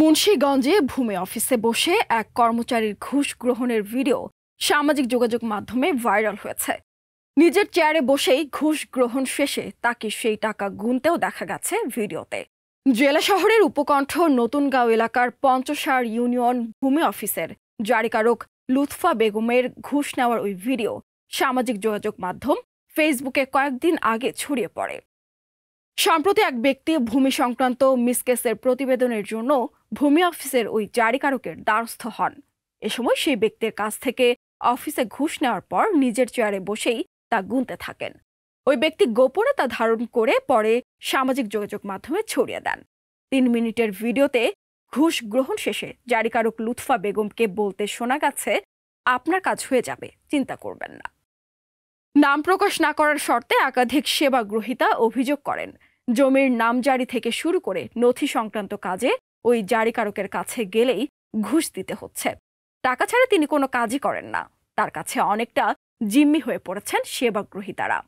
মুন্সিগঞ্জে ভূমি অফিসে বসে এক কর্মচারীর ঘুষ গ্রহণের ভিডিও সামাজিক যোগাযোগ মাধ্যমে ভাইরাল হয়েছে। নিজের চেয়ারে বসেই ঘুষ গ্রহণ শেষে তাকে সেই টাকা গুনতেও দেখা গেছে ভিডিওতে। জেলা শহরের উপকণ্ঠ নতুনগাঁও এলাকার পঞ্চসার ইউনিয়ন ভূমি অফিসের জারিকারক লুৎফা বেগমের ঘুষ নেওয়ার ওই ভিডিও সামাজিক যোগাযোগ মাধ্যম ফেসবুকে কয়েকদিন আগে ছড়িয়ে পড়ে। সম্প্রতি এক ব্যক্তি ভূমি সংক্রান্ত মিসকেসের প্রতিবেদনের জন্য ভূমি অফিসের ওই জারিকারকের দ্বারস্থ হন। এ সময় সেই ব্যক্তির কাছ থেকে অফিসে ঘুষ নেওয়ার পর নিজের চেয়ারে বসেই তা গুনতে থাকেন। ওই ব্যক্তি গোপনে তা ধারণ করে পরে সামাজিক যোগাযোগ মাধ্যমে ছড়িয়ে দেন। ৩ মিনিটের ভিডিওতে ঘুষ গ্রহণ শেষে জারিকারক লুৎফা বেগমকে বলতে শোনা গেছে, আপনার কাজ হয়ে যাবে, চিন্তা করবেন না। নাম প্রকাশ না করার শর্তে একাধিক সেবা গ্রহীতা অভিযোগ করেন, জমির নামজারি থেকে শুরু করে নথি সংক্রান্ত কাজে ওই জারিকারকের কাছে গেলেই ঘুষ দিতে হচ্ছে। টাকা ছাড়া তিনি কোনো কাজই করেন না। তার কাছে অনেকটা জিম্মি হয়ে পড়েছেন সেবা গ্রহীতারা।